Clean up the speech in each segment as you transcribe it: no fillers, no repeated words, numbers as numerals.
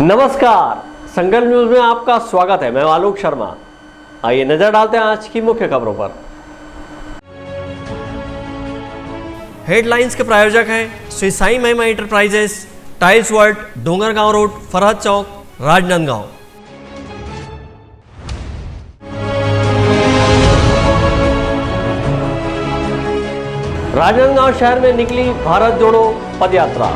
नमस्कार, संकल्प न्यूज में आपका स्वागत है। मैं आलोक शर्मा। आइए नजर डालते हैं आज की मुख्य खबरों पर। हेडलाइंस के प्रायोजक हैं Shri Sai Mahima enterprises, tiles world, Dongargaon road, Farhad Chowk, Rajnandgaon. Rajnandgaon शहर में निकली भारत जोड़ो पदयात्रा।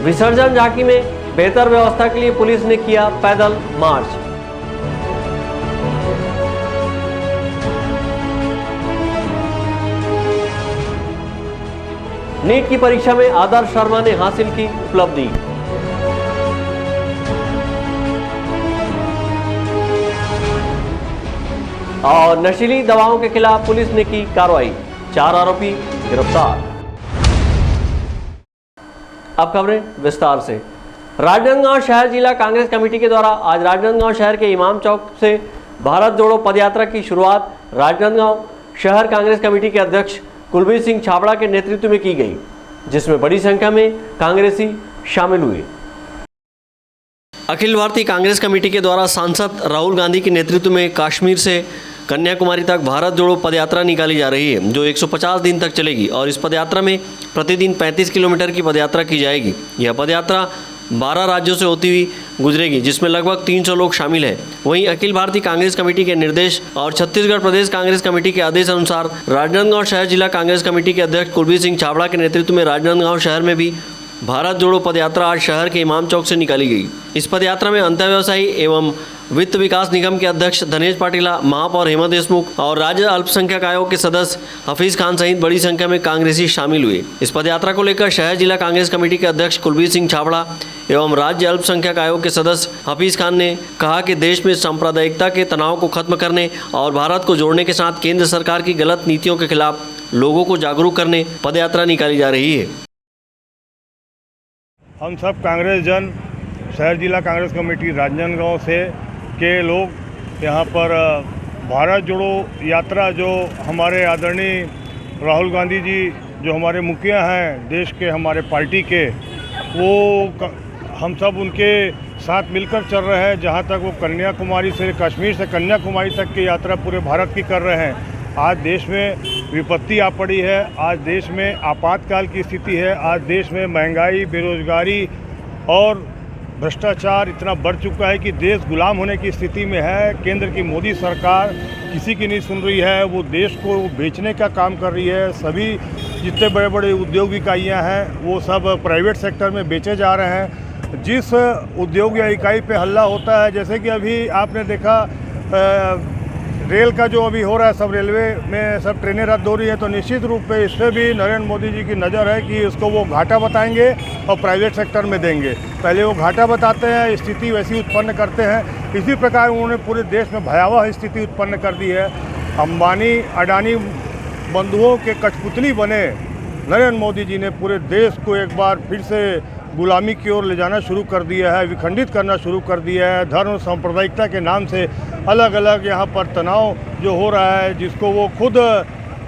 विसर्जन झांकी में बेहतर व्यवस्था के लिए पुलिस ने किया पैदल मार्च। नीट की परीक्षा में आदर्श शर्मा ने हासिल की उपलब्धि। और नशीली दवाओं के खिलाफ पुलिस ने की कार्रवाई, 4 आरोपी गिरफ्तार। अब खबरें विस्तार से। राजनांदगांव शहर जिला कांग्रेस कमेटी के द्वारा आज राजनांदगांव शहर के इमाम चौक से भारत जोड़ो पदयात्रा की शुरुआत राजनांदगांव शहर कांग्रेस कमेटी के अध्यक्ष कुलबीर सिंह छाबड़ा के नेतृत्व में की गई, जिसमें बड़ी संख्या में कांग्रेसी शामिल हुए। अखिल भारतीय कांग्रेस कमेटी के द्वारा सांसद राहुल गांधी के नेतृत्व में कश्मीर से कन्याकुमारी तक भारत जोड़ो पदयात्रा निकाली जा रही है, जो 150 दिन तक चलेगी और इस पदयात्रा में प्रतिदिन 35 किलोमीटर की पदयात्रा की जाएगी। यह पदयात्रा 12 राज्यों से होती हुई गुजरेगी, जिसमें लगभग 300 लोग शामिल हैं। वहीं अखिल भारतीय कांग्रेस कमेटी के निर्देश और छत्तीसगढ़ प्रदेश कांग्रेस कमेटी के आदेश अनुसार राजनांदगांव शहर जिला कांग्रेस कमेटी के अध्यक्ष कुलबीर सिंह छाबड़ा के नेतृत्व में राजनांदगांव शहर में भी भारत जोड़ो पदयात्रा आज शहर के इमाम चौक से निकाली गई। इस पदयात्रा में अंतर व्यवसायी एवं वित्त विकास निगम के अध्यक्ष धनेश पाटिला, महापौर हेमा देशमुख और राज्य अल्पसंख्यक आयोग के सदस्य हफीज खान सहित बड़ी संख्या में कांग्रेसी शामिल हुए। इस पदयात्रा को लेकर शहर जिला कांग्रेस कमेटी के अध्यक्ष कुलबीर सिंह छाबड़ा एवं राज्य अल्पसंख्यक आयोग के सदस्य हफीज खान ने कहा कि देश में सांप्रदायिकता के तनाव को खत्म करने और भारत को जोड़ने के साथ केंद्र सरकार की गलत नीतियों के खिलाफ लोगों को जागरूक करने पदयात्रा निकाली जा रही है। हम सब कांग्रेस जन शहर जिला कांग्रेस कमेटी राजनांदगांव से के लोग यहाँ पर भारत जोड़ो यात्रा, जो हमारे आदरणीय राहुल गांधी जी जो हमारे मुखिया हैं देश के, हमारे पार्टी के, वो हम सब उनके साथ मिलकर चल रहे हैं। जहाँ तक वो कन्याकुमारी से, कश्मीर से कन्याकुमारी तक की यात्रा पूरे भारत की कर रहे हैं। आज देश में विपत्ति आ पड़ी है, आज देश में आपातकाल की स्थिति है, आज देश में महंगाई, बेरोजगारी और भ्रष्टाचार इतना बढ़ चुका है कि देश गुलाम होने की स्थिति में है। केंद्र की मोदी सरकार किसी की नहीं सुन रही है, वो देश को बेचने का काम कर रही है। सभी जितने बड़े बड़े उद्योग इकाइयाँ हैं वो सब प्राइवेट सेक्टर में बेचे जा रहे हैं। जिस उद्योग या इकाई पे हल्ला होता है, जैसे कि अभी आपने देखा रेल का जो अभी हो रहा है, सब रेलवे में सब ट्रेनें रद्द हो रही हैं, तो निश्चित रूप पे इस पर भी नरेंद्र मोदी जी की नज़र है कि इसको वो घाटा बताएंगे और प्राइवेट सेक्टर में देंगे। पहले वो घाटा बताते हैं, स्थिति वैसी उत्पन्न करते हैं। इसी प्रकार उन्होंने पूरे देश में भयावह स्थिति उत्पन्न कर दी है। अंबानी अडानी बंधुओं के कठपुतली बने नरेंद्र मोदी जी ने पूरे देश को एक बार फिर से गुलामी की ओर ले जाना शुरू कर दिया है, विखंडित करना शुरू कर दिया है। धर्म सांप्रदायिकता के नाम से अलग अलग यहाँ पर तनाव जो हो रहा है, जिसको वो खुद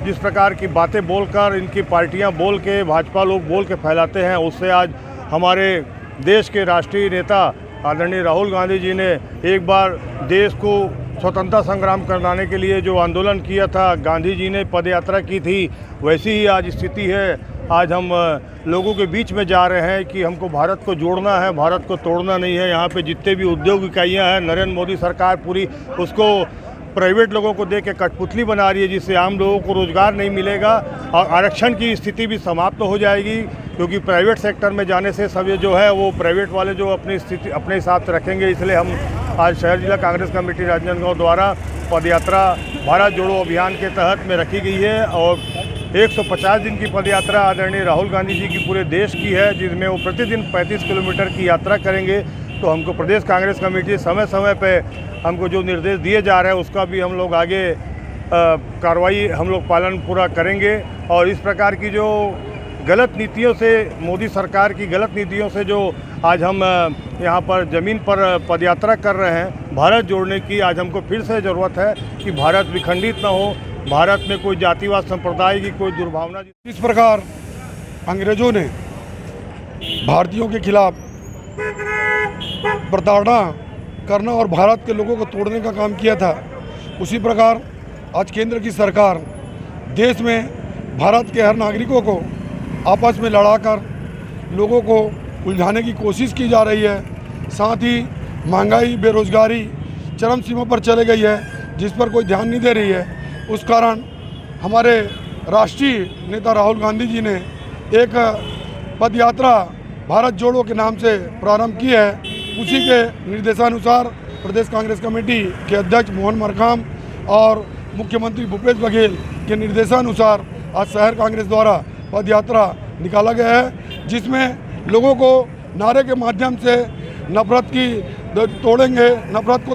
जिस प्रकार की बातें बोलकर, इनकी पार्टियाँ बोल के, भाजपा लोग बोल के फैलाते हैं, उससे आज हमारे देश के राष्ट्रीय नेता आदरणीय राहुल गांधी जी ने एक बार देश को स्वतंत्रता संग्राम कराने के लिए जो आंदोलन किया था, गांधी जी ने पदयात्रा की थी, वैसी ही आज स्थिति है। आज हम लोगों के बीच में जा रहे हैं कि हमको भारत को जोड़ना है, भारत को तोड़ना नहीं है। यहाँ पे जितने भी उद्योग इकाइयाँ हैं, नरेंद्र मोदी सरकार पूरी उसको प्राइवेट लोगों को दे के कठपुतली बना रही है, जिससे आम लोगों को रोज़गार नहीं मिलेगा और आरक्षण की स्थिति भी समाप्त हो जाएगी, क्योंकि प्राइवेट सेक्टर में जाने से सब ये जो है वो प्राइवेट वाले जो अपनी स्थिति अपने हिसाब से रखेंगे। इसलिए हम आज शहर जिला कांग्रेस कमेटी राजनांदगांव द्वारा पदयात्रा भारत जोड़ो अभियान के तहत में रखी गई है और 150 दिन की पदयात्रा आदरणीय राहुल गांधी जी की पूरे देश की है, जिसमें वो प्रतिदिन 35 किलोमीटर की यात्रा करेंगे। तो हमको प्रदेश कांग्रेस कमेटी समय समय पे हमको जो निर्देश दिए जा रहे हैं उसका भी हम लोग आगे कार्रवाई हम लोग पालन पूरा करेंगे। और इस प्रकार की जो गलत नीतियों से, मोदी सरकार की गलत नीतियों से जो आज हम यहाँ पर ज़मीन पर पदयात्रा कर रहे हैं भारत जोड़ने की, आज हमको फिर से ज़रूरत है कि भारत विखंडित ना हो, भारत में कोई जातिवाद संप्रदाय की कोई दुर्भावना। इस प्रकार अंग्रेज़ों ने भारतीयों के खिलाफ प्रताड़ना करना और भारत के लोगों को तोड़ने का काम किया था, उसी प्रकार आज केंद्र की सरकार देश में भारत के हर नागरिकों को आपस में लड़ाकर लोगों को उलझाने की कोशिश की जा रही है। साथ ही महंगाई, बेरोजगारी चरम सीमा पर चले गई है, जिस पर कोई ध्यान नहीं दे रही है। उस कारण हमारे राष्ट्रीय नेता राहुल गांधी जी ने एक पद यात्रा भारत जोड़ो के नाम से प्रारंभ की है। उसी के निर्देशानुसार प्रदेश कांग्रेस कमेटी के अध्यक्ष मोहन मरकाम और मुख्यमंत्री भूपेश बघेल के निर्देशानुसार आज शहर कांग्रेस द्वारा पद यात्रा निकाला गया है, जिसमें लोगों को नारे के माध्यम से नफरत को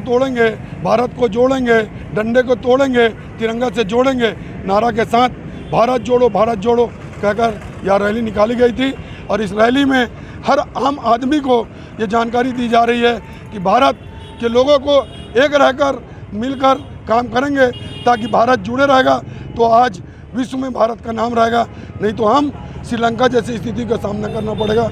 तोड़ेंगे, भारत को जोड़ेंगे, डंडे को तोड़ेंगे, तिरंगा से जोड़ेंगे नारा के साथ भारत जोड़ो कहकर यह रैली निकाली गई थी। और इस रैली में हर आम आदमी को ये जानकारी दी जा रही है कि भारत के लोगों को एक रहकर मिलकर काम करेंगे, ताकि भारत जुड़े रहेगा तो आज विश्व में भारत का नाम रहेगा, नहीं तो हम श्रीलंका जैसी स्थिति का सामना करना पड़ेगा।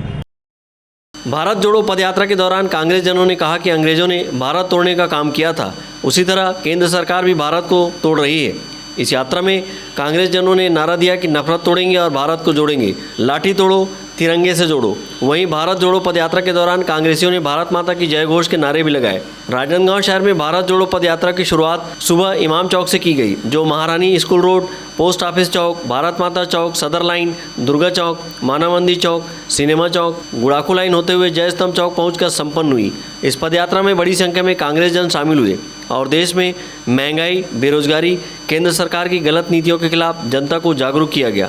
भारत जोड़ो पदयात्रा के दौरान कांग्रेस जनों ने कहा कि अंग्रेजों ने भारत तोड़ने का काम किया था, उसी तरह केंद्र सरकार भी भारत को तोड़ रही है। इस यात्रा में कांग्रेस जनों ने नारा दिया कि नफरत तोड़ेंगे और भारत को जोड़ेंगे, लाठी तोड़ो तिरंगे से जोड़ो। वहीं भारत जोड़ो पदयात्रा के दौरान कांग्रेसियों ने भारत माता की जय घोष के नारे भी लगाए। राजनांदगांव शहर में भारत जोड़ो पदयात्रा की शुरुआत सुबह इमाम चौक से की गई, जो महारानी स्कूल रोड, पोस्ट ऑफिस चौक, भारत माता चौक, सदर लाइन, दुर्गा चौक, माना मंदिर चौक, सिनेमा चौक, गुड़ाखू लाइन होते हुए जय स्तंभ चौक पहुंचकर संपन्न हुई। इस पदयात्रा में बड़ी संख्या में कांग्रेस जन शामिल हुए और देश में महंगाई, बेरोजगारी, केंद्र सरकार की गलत नीतियों के खिलाफ जनता को जागरूक किया गया।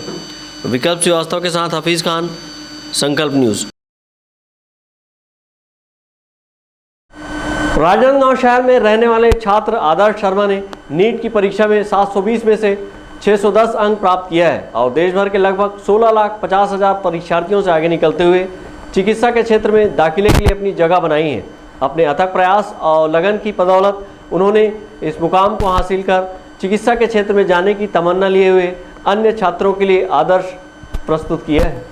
विकल्प श्रीवास्तव के साथ हफीज़ खान, संकल्प न्यूज़। राजनांदगांव शहर में रहने वाले छात्र आदर्श शर्मा ने नीट की परीक्षा में 720 में से 610 अंक प्राप्त किया है और देश भर के लगभग 16,50,000 परीक्षार्थियों से आगे निकलते हुए चिकित्सा के क्षेत्र में दाखिले के लिए अपनी जगह बनाई है। अपने अथक प्रयास और लगन की बदौलत उन्होंने इस मुकाम को हासिल कर चिकित्सा के क्षेत्र में जाने की तमन्ना लिए हुए अन्य छात्रों के लिए आदर्श प्रस्तुत किया है।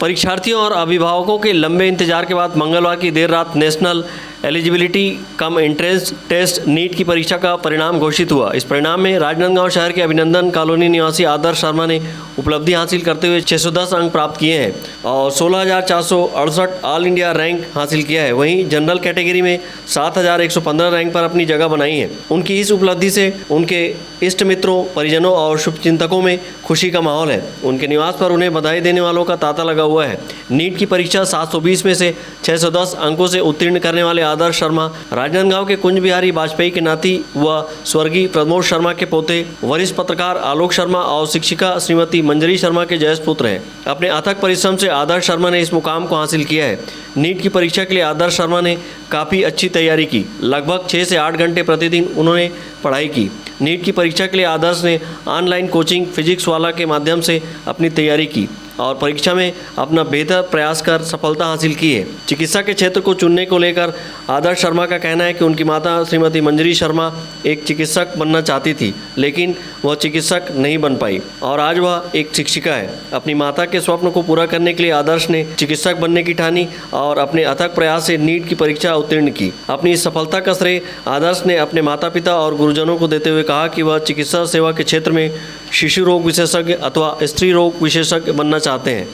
परीक्षार्थियों और अभिभावकों के लंबे इंतजार के बाद मंगलवार की देर रात national eligibility cum entrance test NEET की परीक्षा का परिणाम घोषित हुआ। इस परिणाम में राजनांदगांव शहर के अभिनंदन कॉलोनी निवासी आदर्श शर्मा ने उपलब्धि हासिल करते हुए 610 अंक प्राप्त किए हैं और 16,468 ऑल इंडिया रैंक हासिल किया है। वहीं जनरल कैटेगरी में 7,115 रैंक पर अपनी जगह बनाई है। उनकी इस उपलब्धि से उनके इष्ट मित्रों, परिजनों और शुभचिंतकों में खुशी का माहौल है। उनके निवास पर उन्हें बधाई देने वालों का तांता लगा हुआ है। नीट की परीक्षा 720 में से 610 अंकों से उत्तीर्ण करने वाले आदर्श शर्मा राजनांदगांव के कुंज बिहारी वाजपेयी के नाती व स्वर्गीय प्रमोद शर्मा के पोते, वरिष्ठ पत्रकार आलोक शर्मा और शिक्षिका श्रीमती मंजरी शर्मा के ज्येष्ठ पुत्र हैं। अपने अथक परिश्रम से आदर्श शर्मा ने इस मुकाम को हासिल किया है। नीट की परीक्षा के लिए आदर्श शर्मा ने काफ़ी अच्छी तैयारी की। लगभग 6 से 8 घंटे प्रतिदिन उन्होंने पढ़ाई की। नीट की परीक्षा के लिए आदर्श ने ऑनलाइन कोचिंग फिजिक्स वाला के माध्यम से अपनी तैयारी की और परीक्षा में अपना बेहतर प्रयास कर सफलता हासिल की है। चिकित्सा के क्षेत्र को चुनने को लेकर आदर्श शर्मा का कहना है कि उनकी माता श्रीमती मंजरी शर्मा एक चिकित्सक बनना चाहती थी, लेकिन वह चिकित्सक नहीं बन पाई और आज वह एक शिक्षिका है। अपनी माता के स्वप्न को पूरा करने के लिए आदर्श ने चिकित्सक बनने की ठानी और अपने अथक प्रयास से नीट की परीक्षा उत्तीर्ण की। अपनी इस सफलता का श्रेय आदर्श ने अपने माता पिता और गुरुजनों को देते हुए कहा कि वह चिकित्सा सेवा के क्षेत्र में शिशु रोग विशेषज्ञ अथवा स्त्री रोग विशेषज्ञ बनना चाहते हैं।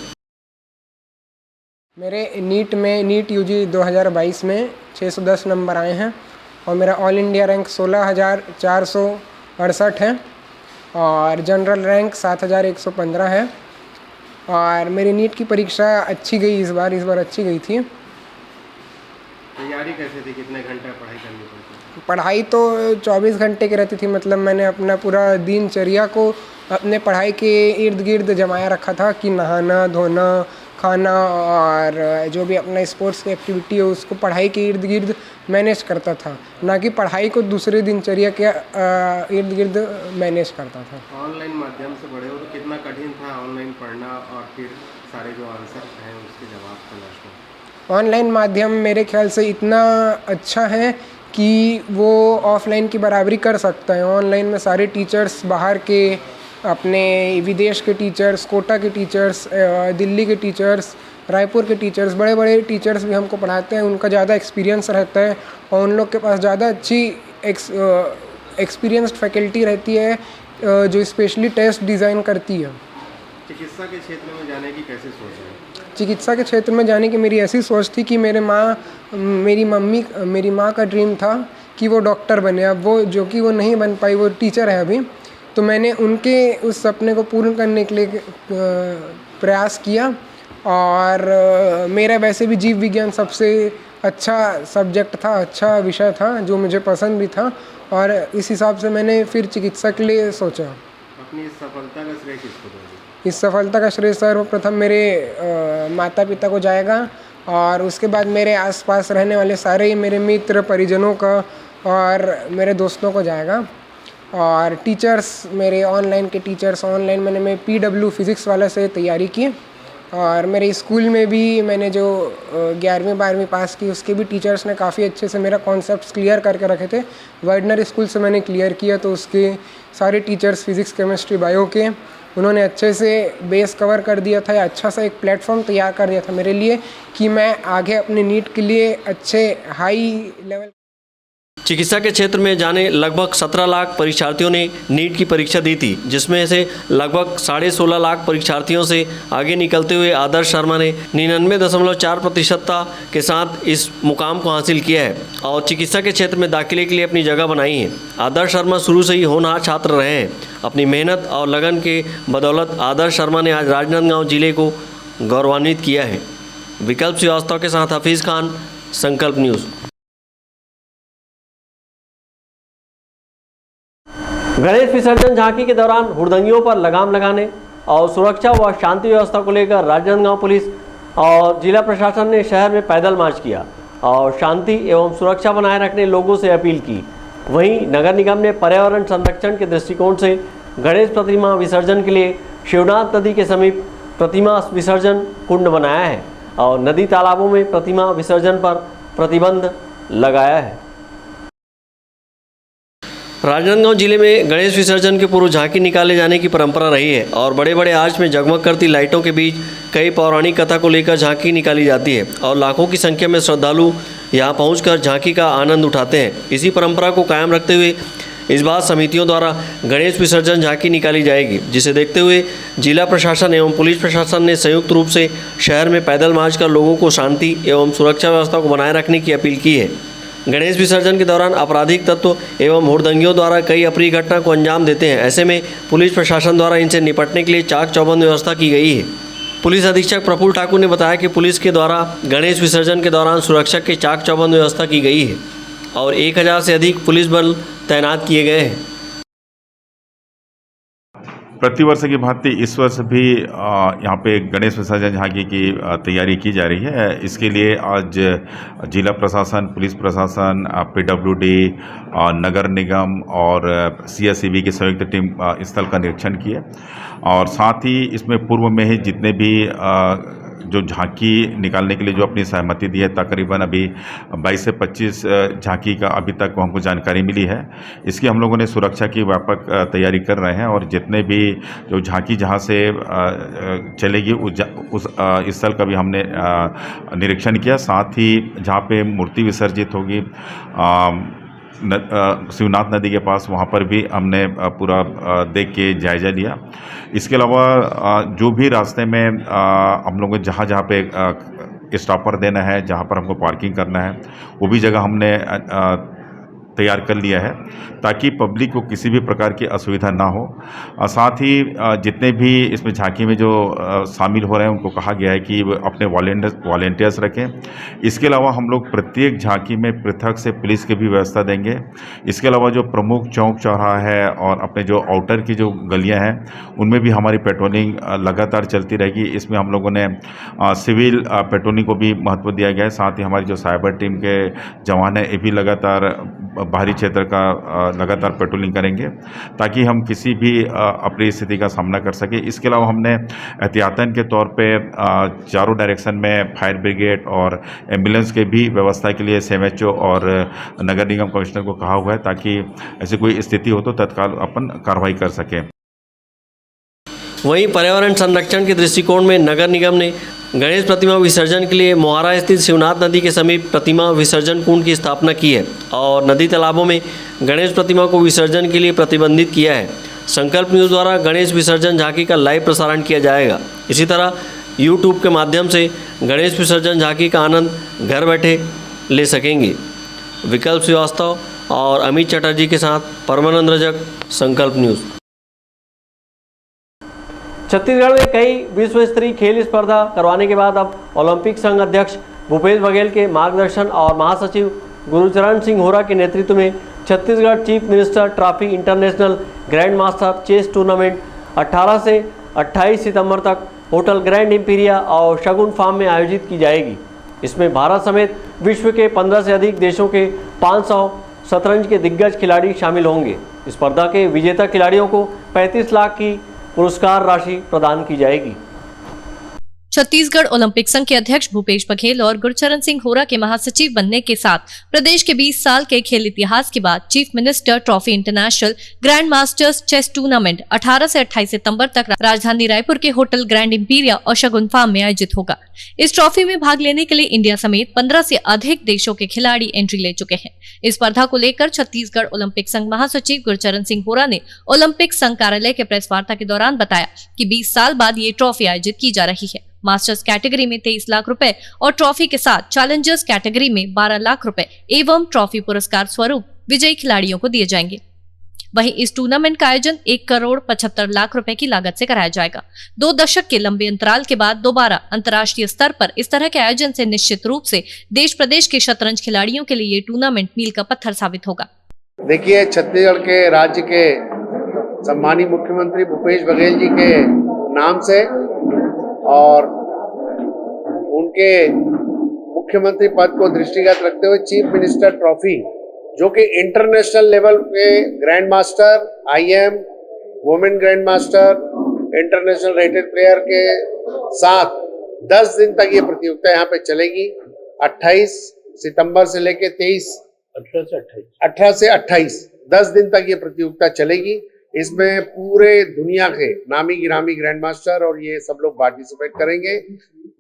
मेरे नीट यूजी 2022 में 610 नंबर आए हैं और मेरा ऑल इंडिया रैंक 16,468 है और जनरल रैंक 7,115 है और मेरी नीट की परीक्षा अच्छी गई इस बार अच्छी गई थी। तैयारी कैसे थी? कितने घंटे पढ़ाई करनी पड़ती? पढ़ाई तो 24 घंटे की रहती थी। मतलब मैंने अपना पूरा दिनचर्या को अपने पढ़ाई के इर्द गिर्द जमाया रखा था कि नहाना, धोना, खाना और जो भी अपना स्पोर्ट्स की एक्टिविटी है उसको पढ़ाई के इर्द गिर्द मैनेज करता था, ना कि पढ़ाई को दूसरे दिनचर्या के इर्द गिर्द मैनेज करता था। ऑनलाइन माध्यम से पढ़े हो तो कितना कठिन था ऑनलाइन पढ़ना और फिर सारे जो आंसर हैं उसके जवाब तलाशना? ऑनलाइन माध्यम मेरे ख्याल से इतना अच्छा है कि वो ऑफलाइन की बराबरी कर सकता है। ऑनलाइन में सारे टीचर्स बाहर के, अपने विदेश के टीचर्स, कोटा के टीचर्स, दिल्ली के टीचर्स, रायपुर के टीचर्स, बड़े बड़े टीचर्स भी हमको पढ़ाते हैं। उनका ज़्यादा एक्सपीरियंस रहता है और उन लोग के पास ज़्यादा अच्छी एक्सपीरियंस्ड फैकल्टी रहती है जो स्पेशली टेस्ट डिज़ाइन करती है। चिकित्सा के क्षेत्र में जाने की कैसे सोच है? चिकित्सा के क्षेत्र में जाने की मेरी ऐसी सोच थी कि मेरी माँ का ड्रीम था कि वो डॉक्टर बने। अब वो नहीं बन पाई, वो टीचर है अभी। तो मैंने उनके उस सपने को पूर्ण करने के लिए प्रयास किया और मेरा वैसे भी जीव विज्ञान सबसे अच्छा सब्जेक्ट था, अच्छा विषय था जो मुझे पसंद भी था और इस हिसाब से मैंने फिर चिकित्सा के लिए सोचा। अपनी इस सफलता का श्रेय किसको दोगे? इस सफलता का श्रेय सर्वप्रथम मेरे माता पिता को जाएगा और उसके बाद मेरे आसपास रहने वाले सारे ही मेरे मित्र परिजनों का और मेरे दोस्तों को जाएगा। और टीचर्स, मेरे ऑनलाइन के टीचर्स, ऑनलाइन मैं PW फिज़िक्स वाला से तैयारी की और मेरे स्कूल में भी मैंने जो 11वीं 12वीं पास की उसके भी टीचर्स ने काफ़ी अच्छे से मेरा कॉन्सेप्ट्स क्लियर करके रखे थे। वाइडनर स्कूल से मैंने क्लियर किया तो उसके सारे टीचर्स फिज़िक्स, केमिस्ट्री, बायो के, उन्होंने अच्छे से बेस कवर कर दिया था या अच्छा सा एक प्लेटफॉर्म तैयार कर दिया था मेरे लिए कि मैं आगे अपने नीट के लिए अच्छे हाई लेवल। चिकित्सा के क्षेत्र में जाने लगभग 17 लाख परीक्षार्थियों ने नीट की परीक्षा दी थी, जिसमें से लगभग 16.5 लाख परीक्षार्थियों से आगे निकलते हुए आदर्श शर्मा ने 99.4% के साथ इस मुकाम को हासिल किया है और चिकित्सा के क्षेत्र में दाखिले के लिए अपनी जगह बनाई है। आदर्श शर्मा शुरू से ही होनहार छात्र रहे हैं। अपनी मेहनत और लगन के बदौलत आदर्श शर्मा ने आज राजनांदगांव जिले को गौरवान्वित किया है। विकल्प श्रीवास्तव के साथ हफीज़ खान, संकल्प न्यूज़। गणेश विसर्जन झांकी के दौरान हुड़दंगियों पर लगाम लगाने और सुरक्षा व शांति व्यवस्था को लेकर राजनांदगांव पुलिस और जिला प्रशासन ने शहर में पैदल मार्च किया और शांति एवं सुरक्षा बनाए रखने लोगों से अपील की। वहीं नगर निगम ने पर्यावरण संरक्षण के दृष्टिकोण से गणेश प्रतिमा विसर्जन के लिए शिवनाथ नदी के समीप प्रतिमा विसर्जन कुंड बनाया है और नदी तालाबों में प्रतिमा विसर्जन पर प्रतिबंध लगाया है। राजनांदगांव जिले में गणेश विसर्जन के पूर्व झांकी निकाले जाने की परंपरा रही है और बड़े बड़े आर्च में जगमग करती लाइटों के बीच कई पौराणिक कथा को लेकर झांकी निकाली जाती है और लाखों की संख्या में श्रद्धालु यहां पहुंचकर झांकी का आनंद उठाते हैं। इसी परंपरा को कायम रखते हुए इस बार समितियों द्वारा गणेश विसर्जन झांकी निकाली जाएगी, जिसे देखते हुए जिला प्रशासन एवं पुलिस प्रशासन ने संयुक्त रूप से शहर में पैदल मार्च कर लोगों को शांति एवं सुरक्षा व्यवस्था को बनाए रखने की अपील की है। गणेश विसर्जन के दौरान आपराधिक तत्व एवं हुड़दंगियों द्वारा कई अप्रिय घटना को अंजाम देते हैं। ऐसे में पुलिस प्रशासन द्वारा इनसे निपटने के लिए चाक चौबंद व्यवस्था की गई है। पुलिस अधीक्षक प्रफुल्ल ठाकुर ने बताया कि पुलिस के द्वारा गणेश विसर्जन के दौरान सुरक्षा के चाक चौबंद व्यवस्था की गई है और 1000 से अधिक पुलिस बल तैनात किए गए हैं। प्रतिवर्ष की भांति इस वर्ष भी यहाँ पे गणेश विसर्जन झांकी की तैयारी की जा रही है। इसके लिए आज जिला प्रशासन, पुलिस प्रशासन, PWD, नगर निगम और CSEB की संयुक्त टीम स्थल का निरीक्षण किए और साथ ही इसमें पूर्व में ही जितने भी जो झांकी निकालने के लिए जो अपनी सहमति दी है, तकरीबन अभी 22 से 25 झांकी का अभी तक हमको जानकारी मिली है। इसकी हम लोगों ने सुरक्षा की व्यापक तैयारी कर रहे हैं और जितने भी जो झांकी जहां से चलेगी उस स्थल का भी हमने निरीक्षण किया। साथ ही जहां पे मूर्ति विसर्जित होगी शिवनाथ नदी के पास, वहाँ पर भी हमने पूरा देख के जायज़ा लिया। इसके अलावा जो भी रास्ते में हम लोगों को जहाँ जहाँ पे स्टॉपर देना है, जहाँ पर हमको पार्किंग करना है, वो भी जगह हमने तैयार कर लिया है ताकि पब्लिक को किसी भी प्रकार की असुविधा ना हो। साथ ही जितने भी इसमें झांकी में जो शामिल हो रहे हैं उनको कहा गया है कि अपने वॉलेंटियर्स रखें। इसके अलावा हम लोग प्रत्येक झांकी में पृथक से पुलिस की भी व्यवस्था देंगे। इसके अलावा जो प्रमुख चौक चौराहा है और अपने जो आउटर की जो गलियां हैं उनमें भी हमारी पेट्रोलिंग लगातार चलती रहेगी। इसमें हम लोगों ने सिविल पेट्रोलिंग को भी महत्व दिया गया है। साथ ही हमारी जो साइबर टीम के जवान हैं ये भी लगातार बाहरी क्षेत्र का लगातार पेट्रोलिंग करेंगे ताकि हम किसी भी अप्रिय स्थिति का सामना कर सकें। इसके अलावा हमने एहतियातन के तौर पे चारों डायरेक्शन में फायर ब्रिगेड और एम्बुलेंस के भी व्यवस्था के लिए SMHO और नगर निगम कमिश्नर को कहा हुआ है ताकि ऐसी कोई स्थिति हो तो तत्काल अपन कार्रवाई कर सकें। वहीं पर्यावरण संरक्षण के दृष्टिकोण में नगर निगम ने गणेश प्रतिमा विसर्जन के लिए मोहारा स्थित शिवनाथ नदी के समीप प्रतिमा विसर्जन कुंड की स्थापना की है और नदी तालाबों में गणेश प्रतिमा को विसर्जन के लिए प्रतिबंधित किया है। संकल्प न्यूज़ द्वारा गणेश विसर्जन झांकी का लाइव प्रसारण किया जाएगा। इसी तरह YouTube के माध्यम से गणेश विसर्जन झांकी का आनंद घर बैठे ले सकेंगे। विकल्प श्रीवास्तव और अमित चटर्जी के साथ परमानंद रजक, संकल्प न्यूज़। छत्तीसगढ़ में कई विश्व स्तरीय खेल स्पर्धा करवाने के बाद अब ओलंपिक संघ अध्यक्ष भूपेश बघेल के मार्गदर्शन और महासचिव गुरुचरण सिंह होरा के नेतृत्व में Chhattisgarh chief minister trophy international grand master chess tournament 18 से 28 सितंबर तक होटल ग्रैंड इंपीरिया और शगुन फार्म में आयोजित की जाएगी। इसमें भारत समेत विश्व के 15 से अधिक देशों के 500 शतरंज के दिग्गज खिलाड़ी शामिल होंगे। स्पर्धा के विजेता खिलाड़ियों को 35 लाख की पुरस्कार राशि प्रदान की जाएगी। छत्तीसगढ़ ओलंपिक संघ के अध्यक्ष भूपेश बघेल और गुरचरण सिंह होरा के महासचिव बनने के साथ प्रदेश के 20 साल के खेल इतिहास के बाद chief minister trophy international grand masters chess tournament 18 से 28 सितंबर तक राजधानी रायपुर के होटल ग्रैंड इंपीरिया और शगुन फार्म में आयोजित होगा। इस ट्रॉफी में भाग लेने के लिए इंडिया समेत 15 से अधिक देशों के खिलाड़ी एंट्री ले चुके हैं। इस स्पर्धा को लेकर छत्तीसगढ़ ओलंपिक संघ महासचिव गुरचरण सिंह होरा ने ओलंपिक संघ कार्यालय के प्रेस वार्ता के दौरान बताया कि 20 साल बाद ये ट्रॉफी आयोजित की जा रही है। मास्टर्स कैटेगरी में 23 लाख रुपए और ट्रॉफी के साथ चैलेंजर्स कैटेगरी में 12 लाख रुपए एवं ट्रॉफी पुरस्कार स्वरूप विजयी खिलाड़ियों को दिए जाएंगे। वहीं इस टूर्नामेंट का आयोजन 1 करोड़ 75 लाख रुपए की लागत से कराया जाएगा। 2 दशक के लंबे अंतराल के बाद दोबारा अंतर्राष्ट्रीय स्तर पर इस तरह के आयोजन से निश्चित रूप से देश प्रदेश के शतरंज खिलाड़ियों के लिए ये टूर्नामेंट मील का पत्थर साबित होगा। देखिए, छत्तीसगढ़ के राज्य के सम्मानित मुख्यमंत्री भूपेश बघेल जी के नाम से और उनके मुख्यमंत्री पद को दृष्टिगत रखते हुए चीफ मिनिस्टर ट्रॉफी, जो कि इंटरनेशनल लेवल पे grand master, IM, women grand master, international rated player के साथ 10 दिन तक ये प्रतियोगिता यहाँ पे चलेगी। 28 सितंबर से लेके 18 से 28 10 दिन तक ये प्रतियोगिता चलेगी। इसमें पूरे दुनिया के नामी गिरामी ग्रैंड मास्टर और ये सब लोग पार्टिसिपेट करेंगे।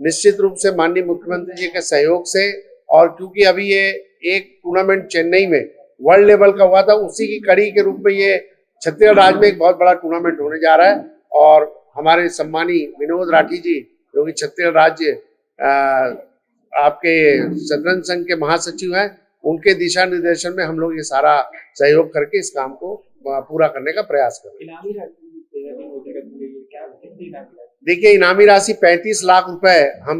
निश्चित रूप से माननीय मुख्यमंत्री जी के सहयोग से, और क्योंकि अभी ये एक टूर्नामेंट चेन्नई में वर्ल्ड लेवल का हुआ था, उसी की कड़ी के रूप में ये छत्तीसगढ़ राज्य में एक बहुत बड़ा टूर्नामेंट होने जा रहा है। और हमारे सम्मानी विनोद राठी जी, जो कि छत्तीसगढ़ राज्य आपके शतरंज संघ के महासचिव हैं, उनके दिशा निर्देशन में हम लोग ये सारा सहयोग करके इस काम को पूरा करने का प्रयास करेंगे। देखिए, इनामी राशि 35 लाख रुपए हम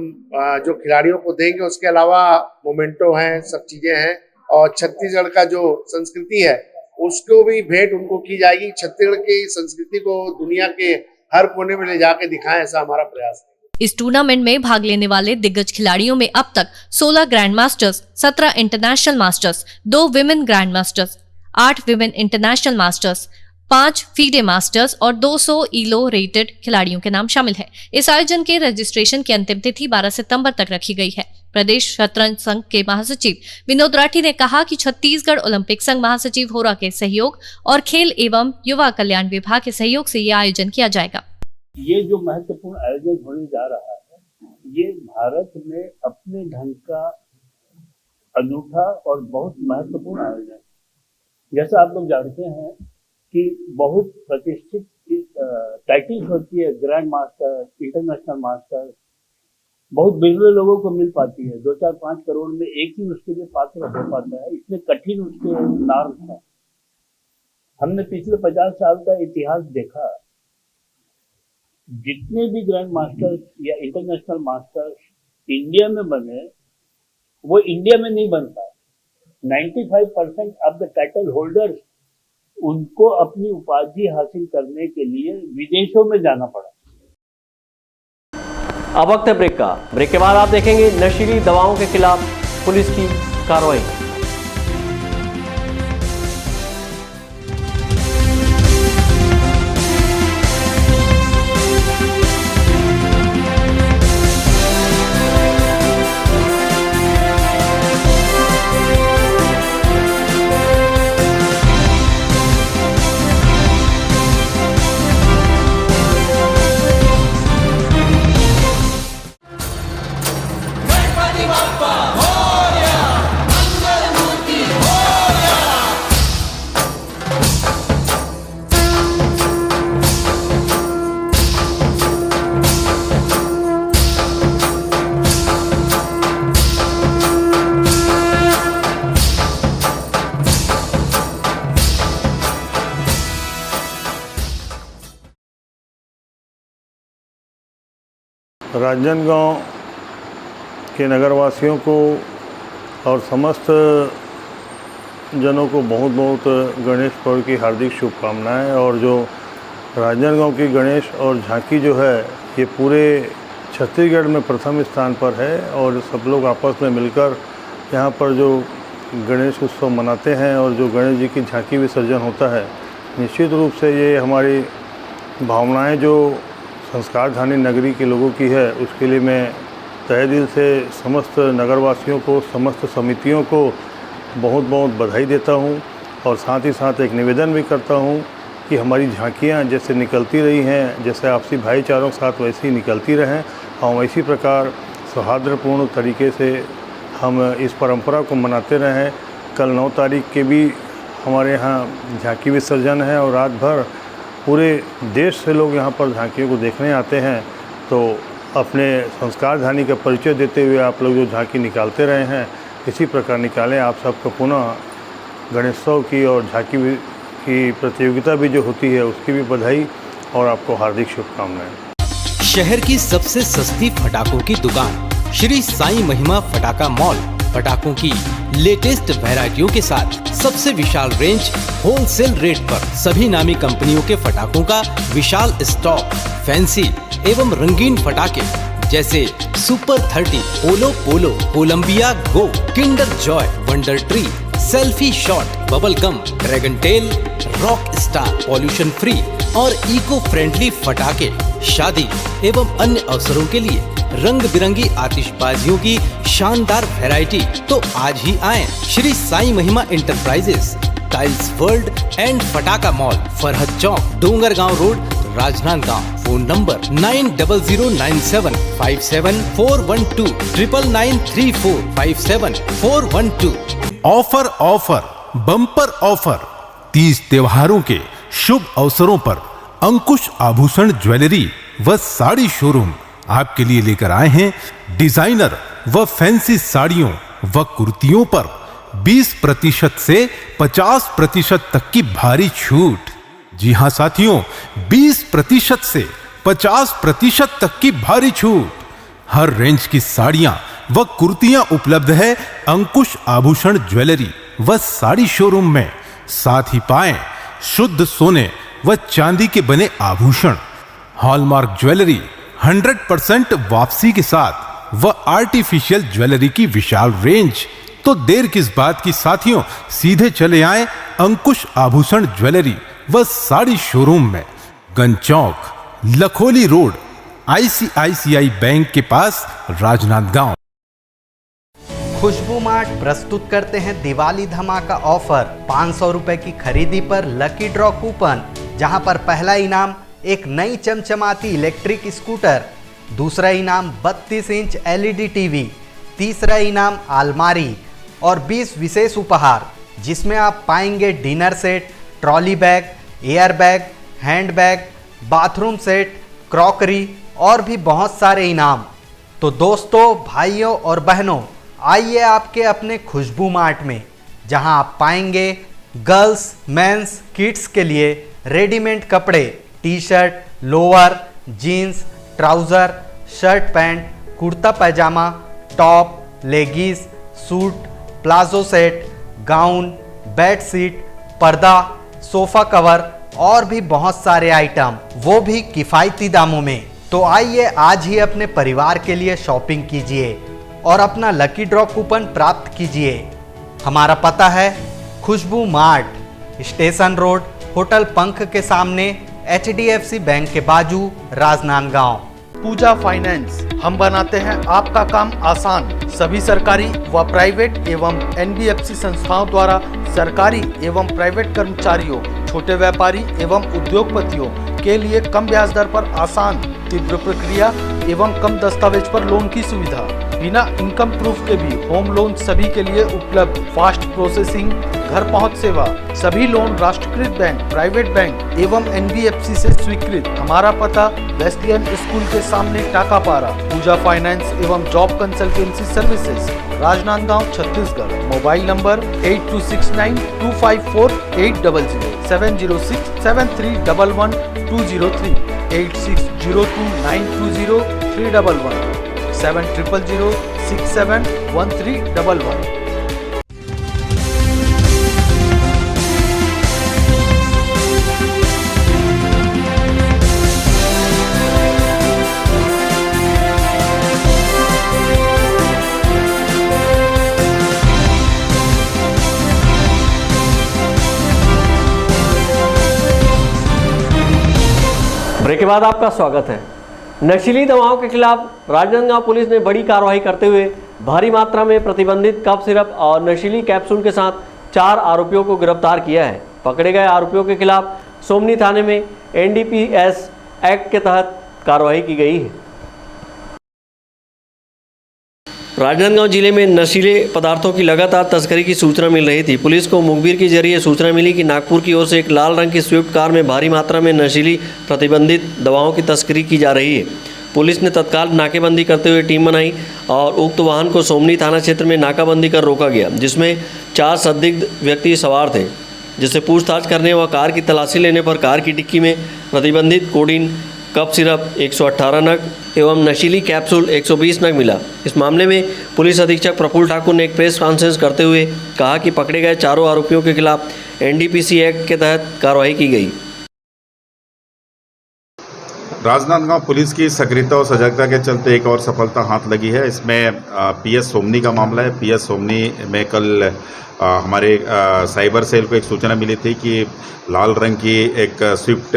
जो खिलाड़ियों को देंगे, उसके अलावा मोमेंटो हैं, सब चीजें हैं, और छत्तीसगढ़ का जो संस्कृति है उसको भी भेंट उनको की जाएगी। छत्तीसगढ़ की संस्कृति को दुनिया के हर कोने में ले जाके दिखाएं, ऐसा हमारा प्रयास है। इस टूर्नामेंट में भाग लेने वाले दिग्गज खिलाड़ियों में अब तक 16 grand masters, 17 international masters, 2 women grand masters, 8 women international masters, 5 FIDE masters और 200 ईलो रेटेड खिलाड़ियों के नाम शामिल है। इस आयोजन के रजिस्ट्रेशन की अंतिम तिथि 12 सितंबर तक रखी गई है। प्रदेश शतरंज संघ के महासचिव विनोद राठी ने कहा कि छत्तीसगढ़ ओलंपिक संघ महासचिव होरा के सहयोग और खेल एवं युवा कल्याण विभाग के सहयोग से यह आयोजन किया जाएगा। ये जो महत्वपूर्ण आयोजन होने जा रहा है, ये भारत में अपने ढंग का अनूठा और बहुत महत्वपूर्ण आयोजन। जैसा आप लोग जानते हैं कि बहुत प्रतिष्ठित टाइटल्स होती है, ग्रैंड मास्टर, इंटरनेशनल मास्टर, बहुत बिरले लोगों को मिल पाती है। 2-4-5 करोड़ में एक ही उसके लिए पात्र हो पाता है। इतने कठिन उसके नॉर्म्स हैं। हमने पिछले 50 साल का इतिहास देखा, जितने भी ग्रैंड मास्टर्स या इंटरनेशनल मास्टर्स इंडिया में बने, वो इंडिया में नहीं बन पाए। 95% ऑफ द टाइटल होल्डर्स, उनको अपनी उपाधि हासिल करने के लिए विदेशों में जाना पड़ा। अब वक्त है ब्रेक का। ब्रेक के बाद आप देखेंगे नशीली दवाओं के खिलाफ पुलिस की कार्रवाई। राजनांदगांव के नगरवासियों को और समस्त जनों को बहुत बहुत गणेश पर्व की हार्दिक शुभकामनाएं। और जो राजनांदगांव की गणेश और झांकी जो है ये पूरे छत्तीसगढ़ में प्रथम स्थान पर है और सब लोग आपस में मिलकर यहाँ पर जो गणेश उत्सव मनाते हैं और जो गणेश जी की झांकी विसर्जन होता है, निश्चित रूप से ये हमारी भावनाएं जो संस्कारधानी नगरी के लोगों की है उसके लिए मैं तहे दिल से समस्त नगरवासियों को, समस्त समितियों को बहुत बहुत बधाई देता हूँ। और साथ ही साथ एक निवेदन भी करता हूँ कि हमारी झांकियाँ जैसे निकलती रही हैं, जैसे आपसी भाईचारों के साथ वैसे ही निकलती रहें और इसी प्रकार सौहार्दपूर्ण तरीके से हम इस परंपरा को मनाते रहें। कल 9 तारीख के भी हमारे यहाँ झांकी विसर्जन है और रात भर पूरे देश से लोग यहाँ पर झांकियों को देखने आते हैं। तो अपने संस्कारधानी का परिचय देते हुए आप लोग जो झांकी निकालते रहे हैं इसी प्रकार निकालें। आप सबको पुनः गणेशोत्सव की और झांकी की प्रतियोगिता भी जो होती है उसकी भी बधाई और आपको हार्दिक शुभकामनाएं। शहर की सबसे सस्ती पटाखों की दुकान श्री साईं महिमा पटाखा मॉल पटाखों की लेटेस्ट वैरायटियों के साथ सबसे विशाल रेंज होलसेल रेट पर सभी नामी कंपनियों के पटाखों का विशाल स्टॉक, फैंसी एवं रंगीन पटाखे जैसे super 30, polo polo, Columbia go, Kinder Joy, wonder tree, selfie shot, bubble gum, dragon tail, rock star, pollution free और इको फ्रेंडली पटाखे शादी एवं अन्य अवसरों के लिए रंग बिरंगी आतिशबाजियों की शानदार वैरायटी। तो आज ही आएं Shri Sai Mahima enterprises, tiles world and पटाखा mall, Farhad Chowk, Dongargaon road, Rajnandgaon. Phone number 9007574412 9934574412। Offer offer bumper offer 30 त्योहारों के शुभ अवसरों पर अंकुश आभूषण ज्वेलरी व साड़ी शोरूम आपके लिए लेकर आए हैं डिजाइनर व फैंसी साड़ियों व कुर्तियों पर 20% से 50% तक की भारी छूट। जी हां साथियों, 20% से 50% तक की भारी छूट। हर रेंज की साड़ियां व कुर्तियां उपलब्ध है अंकुश आभूषण ज्वेलरी व साड़ी शोरूम में। साथ ही पाएं शुद्ध सोने व चांदी के बने आभूषण, हॉलमार्क ज्वेलरी 100% वापसी के साथ व आर्टिफिशियल ज्वेलरी की विशाल रेंज। तो देर किस बात की साथियों, सीधे चले आए अंकुश आभूषण ज्वेलरी व साड़ी शोरूम में, गंज चौक, लखोली रोड, ICICI बैंक के पास, राजनांदगांव। खुशबू मार्ट प्रस्तुत करते हैं दिवाली धमाका ऑफर। 500 रुपए की खरीदी पर लकी ड्रॉ कूपन, जहां पर पहला इनाम एक नई चमचमाती इलेक्ट्रिक स्कूटर, दूसरा इनाम 32 इंच LED टीवी, तीसरा इनाम अलमारी और 20 विशेष उपहार, जिसमें आप पाएंगे dinner set, trolley bag, air bag, hand bag, bathroom set, crockery और भी बहुत सारे इनाम। तो दोस्तों, भाइयों और बहनों, आइए आपके अपने खुशबू मार्ट में, जहां आप पाएंगे गर्ल्स, मेंस, किड्स के लिए रेडीमेड कपड़े, T shirt, lower, jeans, trouser, shirt pant, kurta pyjama, top, leggings, suit, palazzo set, gown, bed sheet, पर्दा, सोफ़ा कवर और भी बहुत सारे आइटम, वो भी किफ़ायती दामों में। तो आइए आज ही अपने परिवार के लिए शॉपिंग कीजिए और अपना लकी ड्रॉ कूपन प्राप्त कीजिए। हमारा पता है खुशबू मार्ट, स्टेशन रोड, होटल पंख के सामने, HDFC बैंक के बाजू, राजनांदगांव। पूजा फाइनेंस, हम बनाते हैं आपका काम आसान। सभी सरकारी व प्राइवेट एवं NBFC संस्थाओं द्वारा सरकारी एवं प्राइवेट कर्मचारियों, छोटे व्यापारी एवं उद्योगपतियों के लिए कम ब्याज दर पर आसान, तीव्र प्रक्रिया एवं कम दस्तावेज पर लोन की सुविधा। बिना इनकम प्रूफ के भी होम लोन सभी के लिए उपलब्ध। फास्ट प्रोसेसिंग, घर पहुंच सेवा, सभी लोन राष्ट्रीयकृत बैंक, प्राइवेट बैंक एवं NBFC से स्वीकृत। हमारा पता वेस्लियन स्कूल के सामने टाकापारा। पूजा फाइनेंस एवं job consultancy services, Rajnandgaon, Chhattisgarh. Mobile number 8269254800, 70673111203, 86029203 1311 7006713111। Break के बाद आपका स्वागत है। नशीली दवाओं के खिलाफ राजनांदगांव पुलिस ने बड़ी कार्रवाई करते हुए भारी मात्रा में प्रतिबंधित कफ सिरप और नशीली कैप्सूल के साथ 4 आरोपियों को गिरफ्तार किया है। पकड़े गए आरोपियों के खिलाफ सोमनी थाने में NDPS एक्ट के तहत कार्रवाई की गई है। राजनांदगांव जिले में नशीले पदार्थों की लगातार तस्करी की सूचना मिल रही थी। पुलिस को मुखबिर के जरिए सूचना मिली कि नागपुर की ओर से एक लाल रंग की स्विफ्ट कार में भारी मात्रा में नशीली प्रतिबंधित दवाओं की तस्करी की जा रही है। पुलिस ने तत्काल नाकेबंदी करते हुए टीम बनाई और उक्त वाहन को सोमनी थाना क्षेत्र में नाकाबंदी कर रोका गया, जिसमें 4 संदिग्ध व्यक्ति सवार थे, जिससे पूछताछ करने व कार की तलाशी लेने पर कार की डिक्की में प्रतिबंधित कोडीन, कफ सिरप 118 नग एवं नशीली कैप्सूल 120 नग मिला। इस मामले में पुलिस अधीक्षक प्रफुल्ल ठाकुर ने एक प्रेस कॉन्फ्रेंस करते हुए कहा कि पकड़े गए 4 आरोपियों के खिलाफ NDPC एक्ट के तहत कार्रवाई की गई। राजनांदगांव पुलिस की सक्रियता और सजगता के चलते एक और सफलता हाथ लगी है। इसमें PS सोमनी का मामला है। PS सोमनी में कल हमारे साइबर सेल को एक सूचना मिली थी कि लाल रंग की एक स्विफ्ट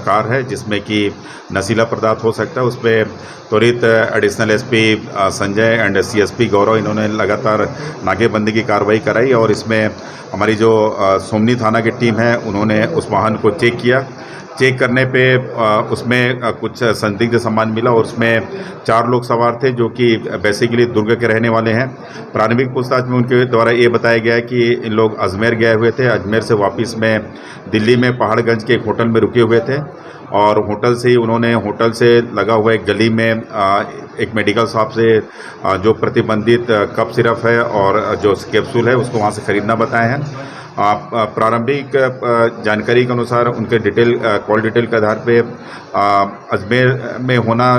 कार है जिसमें कि नशीला पदार्थ हो सकता है। उस पर त्वरित additional SP Sanjay and CSP गौरव इन्होंने लगातार नाकेबंदी की कार्रवाई कराई और इसमें हमारी जो सोमनी थाना की टीम है उन्होंने उस वाहन को चेक किया। चेक करने पे उसमें कुछ संदिग्ध सामान मिला और उसमें 4 लोग सवार थे जो कि बेसिकली दुर्ग के रहने वाले हैं। प्रारंभिक पूछताछ में उनके द्वारा ये बताया गया है कि इन लोग अजमेर गए हुए थे। अजमेर से वापस में दिल्ली में पहाड़गंज के एक होटल में रुके हुए थे और होटल से ही उन्होंने होटल से लगा हुआ एक गली में एक मेडिकल शॉप से जो प्रतिबंधित कफ सिरप है और जो कैप्सूल है उसको वहाँ से खरीदना बताया है। प्रारंभिक जानकारी के अनुसार उनके कॉल डिटेल के आधार पे अजमेर में होना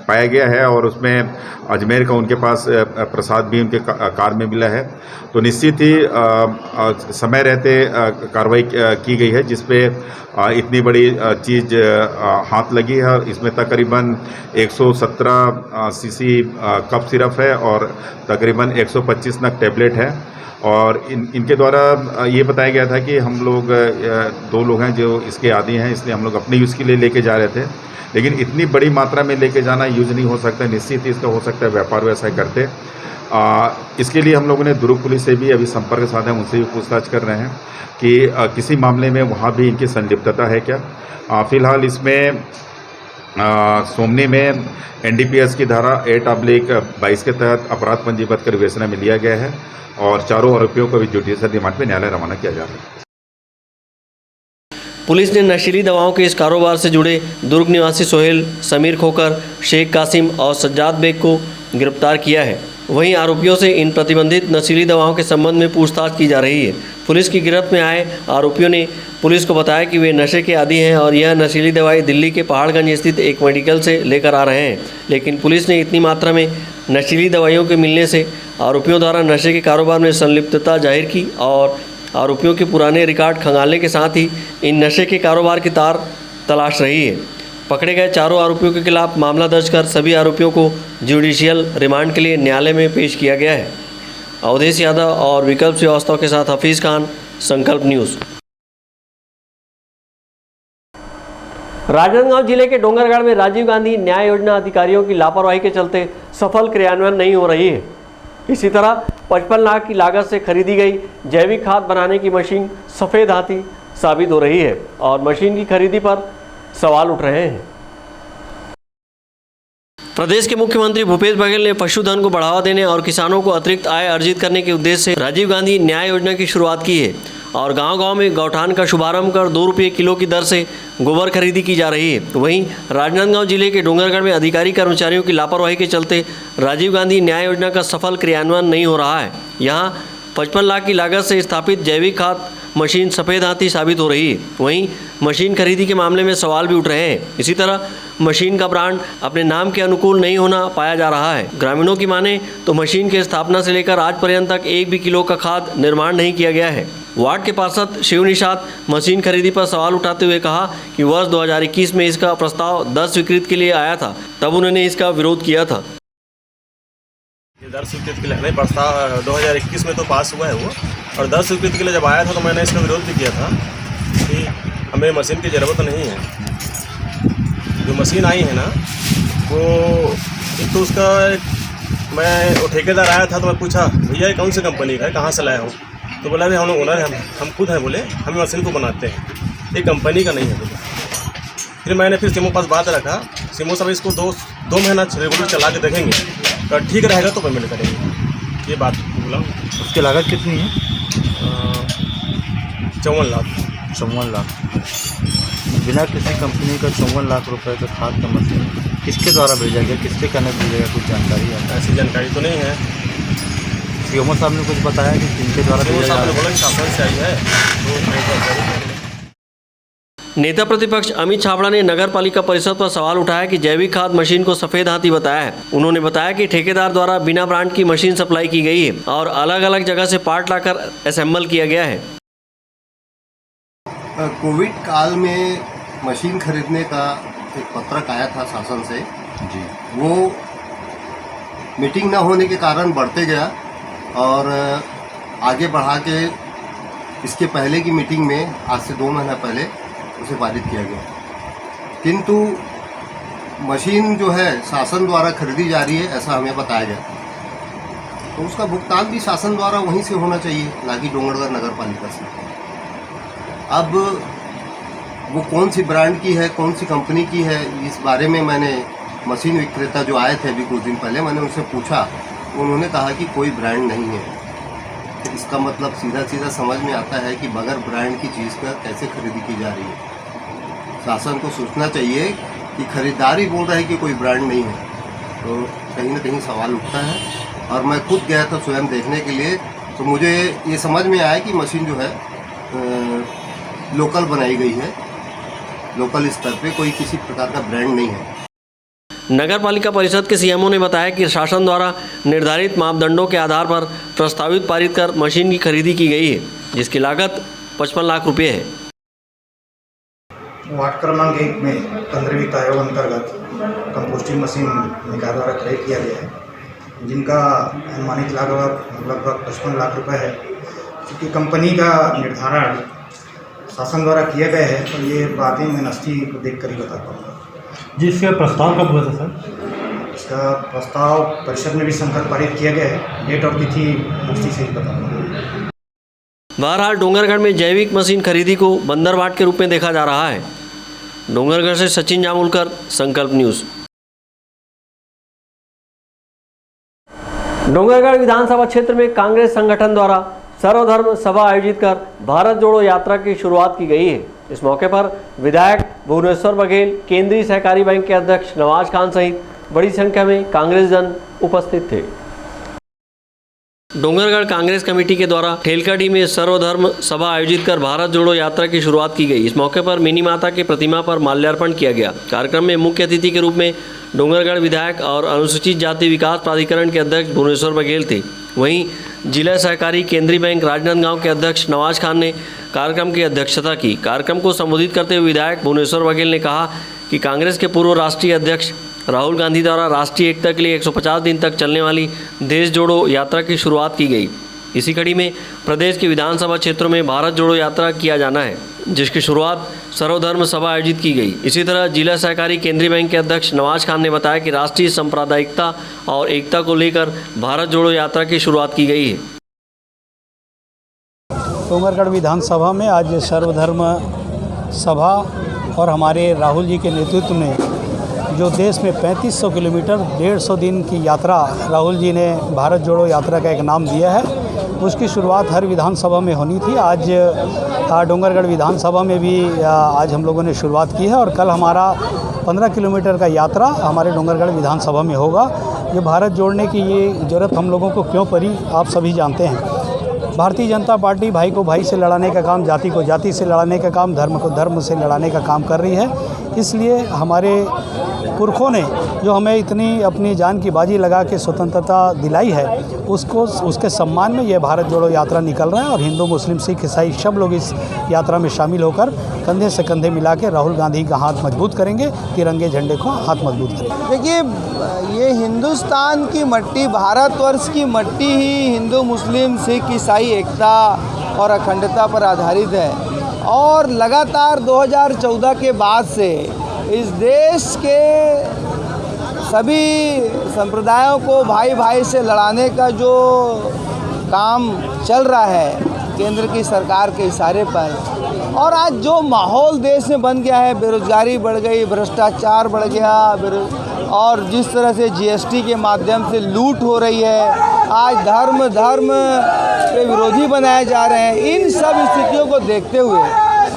पाया गया है और उसमें अजमेर का उनके पास प्रसाद भी उनके कार में मिला है। तो निश्चित ही समय रहते कार्रवाई की गई है जिसपे इतनी बड़ी चीज़ हाथ लगी है। इसमें तकरीबन 117 सीसी कफ सिरप है और तकरीबन 125 नग टेबलेट है और इनके द्वारा ये बताया गया था कि हम लोग 2 लोग हैं जो इसके आदी हैं, इसलिए हम लोग अपने यूज़ के लिए लेके जा रहे थे, लेकिन इतनी बड़ी मात्रा में लेके जाना यूज़ नहीं हो सकता। निश्चित ही इसका हो सकता है व्यापार व्यवसाय करते। इसके लिए हम लोगों ने दुर्ग पुलिस से भी अभी संपर्क साधा है, उनसे भी पूछताछ कर रहे हैं कि किसी मामले में वहाँ भी इनकी संलिप्तता है क्या। फिलहाल इसमें सोमनी में NDPS की धारा 8/22 के तहत अपराध पंजीबद्ध कर विवेचना में लिया गया है और 4 आरोपियों को भी जुडिशियल रिमांड पे न्यायालय रवाना किया जा रहा है। पुलिस ने नशीली दवाओं के इस कारोबार से जुड़े दुर्ग निवासी सोहेल, समीर खोकर, शेख कासिम और सज्जाद बेग को गिरफ्तार किया है। वहीं आरोपियों से इन प्रतिबंधित नशीली दवाओं के संबंध में पूछताछ की जा रही है। पुलिस की गिरफ्त में आए आरोपियों ने पुलिस को बताया कि वे नशे के आदी हैं और यह नशीली दवाई दिल्ली के पहाड़गंज स्थित एक मेडिकल से लेकर आ रहे हैं, लेकिन पुलिस ने इतनी मात्रा में नशीली दवाइयों के मिलने से आरोपियों द्वारा नशे के कारोबार में संलिप्तता जाहिर की और आरोपियों के पुराने रिकॉर्ड खंगालने के साथ ही इन नशे के कारोबार की तार तलाश रही है। पकड़े गए 4 आरोपियों के खिलाफ मामला दर्ज कर सभी आरोपियों को जुडिशियल रिमांड के लिए न्यायालय में पेश किया गया है। अवधेश यादव और विकल्प श्रीवास्तव के साथ हफीज़ खान, संकल्प न्यूज़। राजनांदगांव जिले के डोंगरगढ़ में राजीव गांधी न्याय योजना अधिकारियों की लापरवाही के चलते सफल क्रियान्वयन नहीं हो रही है। इसी तरह 55 लाख की लागत से खरीदी गई जैविक खाद बनाने की मशीन सफ़ेद हाथी साबित हो रही है और मशीन की खरीदी पर सवाल उठ रहे हैं। प्रदेश के मुख्यमंत्री भूपेश बघेल ने पशुधन को बढ़ावा देने और किसानों को अतिरिक्त आय अर्जित करने के उद्देश्य से राजीव गांधी न्याय योजना की शुरुआत की है और गांव-गांव में गौठान का शुभारंभ कर 2 रुपये किलो की दर से गोबर खरीदी की जा रही है। वहीं राजनांदगांव जिले के डोंगरगढ़ में अधिकारी कर्मचारियों की लापरवाही के चलते राजीव गांधी न्याय योजना का सफल क्रियान्वयन नहीं हो रहा है। यहाँ 55 लाख की लागत से स्थापित जैविक खाद मशीन सफ़ेद हाथी साबित हो रही है। वहीं मशीन खरीदी के मामले में सवाल भी उठ रहे हैं। इसी तरह मशीन का ब्रांड अपने नाम के अनुकूल नहीं होना पाया जा रहा है। ग्रामीणों की माने तो मशीन की स्थापना से लेकर आज पर्यंत तक एक भी किलो का खाद निर्माण नहीं किया गया है। वार्ड के पार्षद शिव निषाद मशीन खरीदी पर सवाल उठाते हुए कहा कि वर्ष 2021 में इसका प्रस्ताव 10 स्वीकृति के लिए आया था, तब उन्होंने इसका विरोध किया था। 10 स्वीकृति के लिए नहीं, प्रस्ताव 2021 में तो पास हुआ है वो, और 10 स्वीकृति के लिए जब आया था तो मैंने इसका विरोध भी किया था कि हमें मशीन की ज़रूरत नहीं है। जो मशीन आई है ना वो एक तो उसका मैं वो ठेकेदार आया था तो मैं पूछा भैया ये कौन सी कंपनी का है, कहाँ से लाया हो, तो बोला हम लोग ओनर हैं, हम खुद हैं, बोले हम मशीन को बनाते हैं, ये कंपनी का नहीं है बोले। फिर मैंने फिर सीमो पास बात रखा, सीमो साहब इसको दो महीना रेगुलर चला के देखेंगे, तो ठीक रहेगा तो पेमेंट करेंगे, ये बात बोला। उसकी लागत कितनी है? 54 लाख। 54 लाख। बिना किसी कंपनी का 54 लाख रुपए का खाद का मशीन किसके द्वारा भेजा गया, किसके कहने भेजा गया, कुछ जानकारी है? ऐसी जानकारी तो नहीं है। सीएमओ साहब ने कुछ बताया कि किनके द्वारा भेजा जा रहा है? बोला कि शासन से आई है तो नेता प्रतिपक्ष अमित छाबड़ा ने नगर पालिका परिषद पर सवाल उठाया कि जैविक खाद मशीन को सफेद हाथी बताया है। उन्होंने बताया कि ठेकेदार द्वारा बिना ब्रांड की मशीन सप्लाई की गई है और अलग अलग जगह से पार्ट लाकर असेंबल किया गया है। कोविड काल में मशीन खरीदने का एक पत्रक आया था शासन से जी, वो मीटिंग न होने के कारण बढ़ते गया और आगे बढ़ा के इसके पहले की मीटिंग में आज से 2 महीना पहले उसे पारित किया गया, किंतु मशीन जो है शासन द्वारा खरीदी जा रही है ऐसा हमें बताया गया, तो उसका भुगतान भी शासन द्वारा वहीं से होना चाहिए, ना कि डोंगरगढ़ नगर पालिका से। अब वो कौन सी ब्रांड की है, कौन सी कंपनी की है, इस बारे में मैंने मशीन विक्रेता जो आए थे अभी कुछ दिन पहले, मैंने उनसे पूछा, उन्होंने कहा कि कोई ब्रांड नहीं है। तो इसका मतलब सीधा सीधा समझ में आता है कि बगैर ब्रांड की चीज़ का कैसे खरीदी की जा रही है। शासन को सोचना चाहिए कि खरीदार ही बोल रहा है कि कोई ब्रांड नहीं है, तो कहीं ना कहीं सवाल उठता है। और मैं खुद गया था स्वयं देखने के लिए, तो मुझे ये समझ में आया कि मशीन जो है लोकल बनाई गई है, लोकल स्तर पे कोई किसी प्रकार का ब्रांड नहीं है। नगर पालिका परिषद के सीएमओ ने बताया कि शासन द्वारा निर्धारित मापदंडों के आधार पर प्रस्तावित पारित कर मशीन की खरीदी की गई है, जिसकी लागत 55 लाख रुपए है। वार्ड क्रमांक 1 में 15वीं वित्त आयोग अंतर्गत कंपोस्टिंग मशीन निकाय द्वारा क्रय किया गया है, जिनका अनुमानित लागत लगभग 55 लाख रुपए है। क्योंकि कंपनी का निर्धारण शासन द्वारा किया गया है, तो ये बातें मैं नस्ती को देख कर ही बता पाऊँगा। जी, इसका प्रस्ताव कब हुआ था सर? इसका प्रस्ताव परिषद में भी संकल्प पारित किया गया है, डेट और तिथि नस्ती से ही बता पाऊँगा। बहरहाल डोंगरगढ़ में जैविक मशीन खरीदी को बंदरवाट के रूप में देखा जा रहा है। डोंगरगढ़ से सचिन जामुलकर, संकल्प न्यूज़। डोंगरगढ़ विधानसभा क्षेत्र में कांग्रेस संगठन द्वारा सर्वधर्म सभा आयोजित कर भारत जोड़ो यात्रा की शुरुआत की गई है। इस मौके पर विधायक भुवनेश्वर बघेल, केंद्रीय सहकारी बैंक के अध्यक्ष नवाज खान सहित बड़ी संख्या में कांग्रेस जन उपस्थित थे। डोंगरगढ़ कांग्रेस कमेटी के द्वारा ठेलकाडी में सर्वधर्म सभा आयोजित कर भारत जोड़ो यात्रा की शुरुआत की गई। इस मौके पर मिनी माता की प्रतिमा पर माल्यार्पण किया गया। कार्यक्रम में मुख्य अतिथि के रूप में डोंगरगढ़ विधायक और अनुसूचित जाति विकास प्राधिकरण के अध्यक्ष भुवनेश्वर बघेल थे। वहीं जिला सहकारी केंद्रीय बैंक राजनांदगांव के अध्यक्ष नवाज खान ने कार्यक्रम की अध्यक्षता की। कार्यक्रम को संबोधित करते हुए विधायक भुवनेश्वर बघेल ने कहा कि कांग्रेस के पूर्व राष्ट्रीय अध्यक्ष राहुल गांधी द्वारा राष्ट्रीय एकता के लिए 150 दिन तक चलने वाली देश जोड़ो यात्रा की शुरुआत की गई। इसी कड़ी में प्रदेश के विधानसभा क्षेत्रों में भारत जोड़ो यात्रा किया जाना है, जिसकी शुरुआत सर्वधर्म सभा आयोजित की गई। इसी तरह जिला सहकारी केंद्रीय बैंक के अध्यक्ष नवाज खान ने बताया कि राष्ट्रीय सांप्रदायिकता और एकता को लेकर भारत जोड़ो यात्रा की शुरुआत की गई है। डोंगरगढ़ विधानसभा में आज सर्वधर्म सभा और हमारे राहुल जी के नेतृत्व में जो देश में 3500 किलोमीटर 150 दिन की यात्रा राहुल जी ने भारत जोड़ो यात्रा का एक नाम दिया है, उसकी शुरुआत हर विधानसभा में होनी थी। आज डोंगरगढ़ विधानसभा में भी आज हम लोगों ने शुरुआत की है और कल हमारा 15 किलोमीटर का यात्रा हमारे डोंगरगढ़ विधानसभा में होगा। ये भारत जोड़ने की ये ज़रूरत हम लोगों को क्यों पड़ी, आप सभी जानते हैं। भारतीय जनता पार्टी भाई को भाई से लड़ाने का काम, जाति को जाति से लड़ाने का काम, धर्म को धर्म से लड़ाने का काम कर रही है। इसलिए हमारे पुरखों ने जो हमें इतनी अपनी जान की बाजी लगा के स्वतंत्रता दिलाई है, उसको उसके सम्मान में ये भारत जोड़ो यात्रा निकल रहा है। और हिंदू मुस्लिम सिख ईसाई सब लोग इस यात्रा में शामिल होकर कंधे से कंधे मिला के राहुल गांधी का हाथ मजबूत करेंगे, तिरंगे झंडे को हाथ मजबूत करेंगे। देखिए, ये हिंदुस्तान की मट्टी, भारतवर्ष की मट्टी ही हिंदू मुस्लिम सिख ईसाई एकता और अखंडता पर आधारित है। और लगातार 2014 के बाद से इस देश के सभी संप्रदायों को भाई भाई से लड़ाने का जो काम चल रहा है केंद्र की सरकार के इशारे पर, और आज जो माहौल देश में बन गया है, बेरोजगारी बढ़ गई, भ्रष्टाचार बढ़ गया, और जिस तरह से जीएसटी के माध्यम से लूट हो रही है, आज धर्म के विरोधी बनाए जा रहे हैं, इन सब स्थितियों को देखते हुए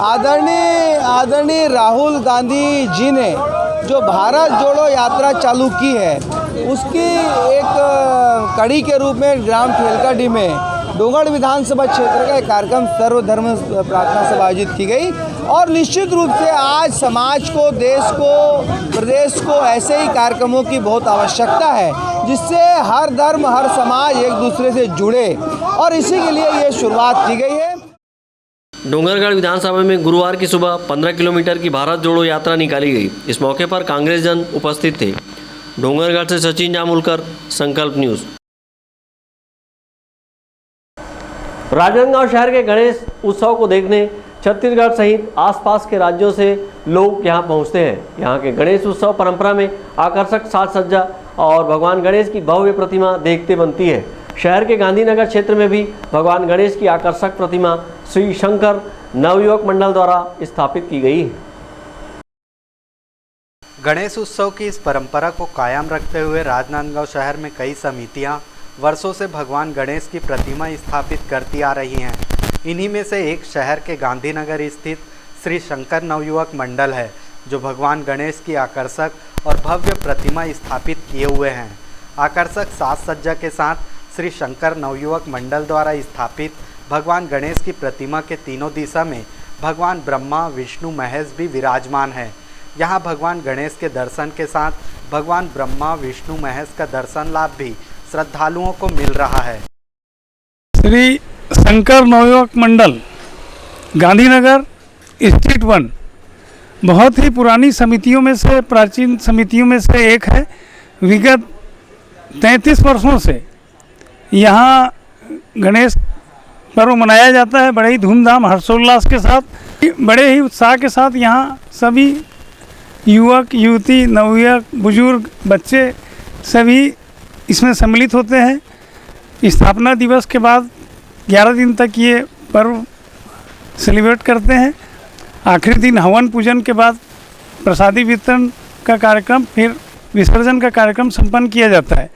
आदरणीय राहुल गांधी जी ने जो भारत जोड़ो यात्रा चालू की है, उसकी एक कड़ी के रूप में ग्राम ठेलकाडी में डोंगड़ विधानसभा क्षेत्र का एक कार्यक्रम सर्वधर्म प्रार्थना सभा आयोजित की गई। और निश्चित रूप से आज समाज को, देश को, प्रदेश को ऐसे ही कार्यक्रमों की बहुत आवश्यकता है, जिससे हर धर्म, हर समाज एक दूसरे से जुड़े, और इसी के लिए ये शुरुआत की गई है। डोंगरगढ़ विधानसभा में गुरुवार की सुबह 15 किलोमीटर की भारत जोड़ो यात्रा निकाली गई। इस मौके पर कांग्रेस जन उपस्थित थे। डोंगरगढ़ से सचिन जामुलकर, संकल्प न्यूज़। राजनांदगांव शहर के गणेश उत्सव को देखने छत्तीसगढ़ सहित आसपास के राज्यों से लोग यहां पहुंचते हैं। यहां के गणेश उत्सव परंपरा में आकर्षक साज सज्जा और भगवान गणेश की भव्य प्रतिमा देखते बनती है। शहर के गांधीनगर क्षेत्र में भी भगवान गणेश की आकर्षक प्रतिमा श्री शंकर नवयुवक मंडल द्वारा स्थापित की गई है। गणेश उत्सव की इस परंपरा को कायम रखते हुए राजनांदगांव शहर में कई समितियां वर्षों से भगवान गणेश की प्रतिमा स्थापित करती आ रही हैं। इन्हीं में से एक शहर के गांधीनगर स्थित श्री शंकर नवयुवक मंडल है, जो भगवान गणेश की आकर्षक और भव्य प्रतिमा स्थापित किए हुए हैं। आकर्षक साज सज्जा के साथ श्री शंकर नवयुवक मंडल द्वारा स्थापित भगवान गणेश की प्रतिमा के तीनों दिशा में भगवान ब्रह्मा, विष्णु, महेश भी विराजमान है। यहाँ भगवान गणेश के दर्शन के साथ भगवान ब्रह्मा, विष्णु, महेश का दर्शन लाभ भी श्रद्धालुओं को मिल रहा है। श्री शंकर नवयुवक मंडल गांधीनगर स्ट्रीट 1 बहुत ही पुरानी समितियों में से, प्राचीन समितियों में से एक है। विगत 33 वर्षों से यहाँ गणेश पर्व मनाया जाता है बड़े ही धूमधाम, हर्षोल्लास के साथ, बड़े ही उत्साह के साथ। यहाँ सभी युवक, युवती, नवयुवक, बुजुर्ग, बच्चे सभी इसमें सम्मिलित होते हैं। स्थापना दिवस के बाद 11 दिन तक ये पर्व सेलिब्रेट करते हैं। आखिरी दिन हवन पूजन के बाद प्रसादी वितरण का कार्यक्रम, फिर विसर्जन का कार्यक्रम संपन्न किया जाता है।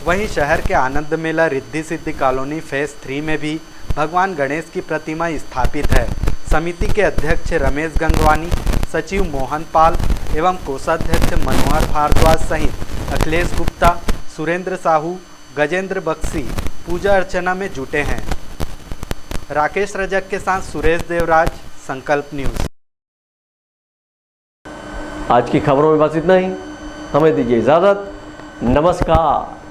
वहीं शहर के आनंद मेला रिद्धि सिद्धि कॉलोनी फेज 3 में भी भगवान गणेश की प्रतिमा स्थापित है। समिति के अध्यक्ष रमेश गंगवानी, सचिव मोहन पाल एवं कोषाध्यक्ष मनोहर भारद्वाज सहित अखिलेश गुप्ता, सुरेंद्र साहू, गजेंद्र बक्सी पूजा अर्चना में जुटे हैं। राकेश रजक के साथ सुरेश देवराज, संकल्प न्यूज़। आज की खबरों में बस इतना ही। हमें दीजिए इजाज़त। नमस्कार।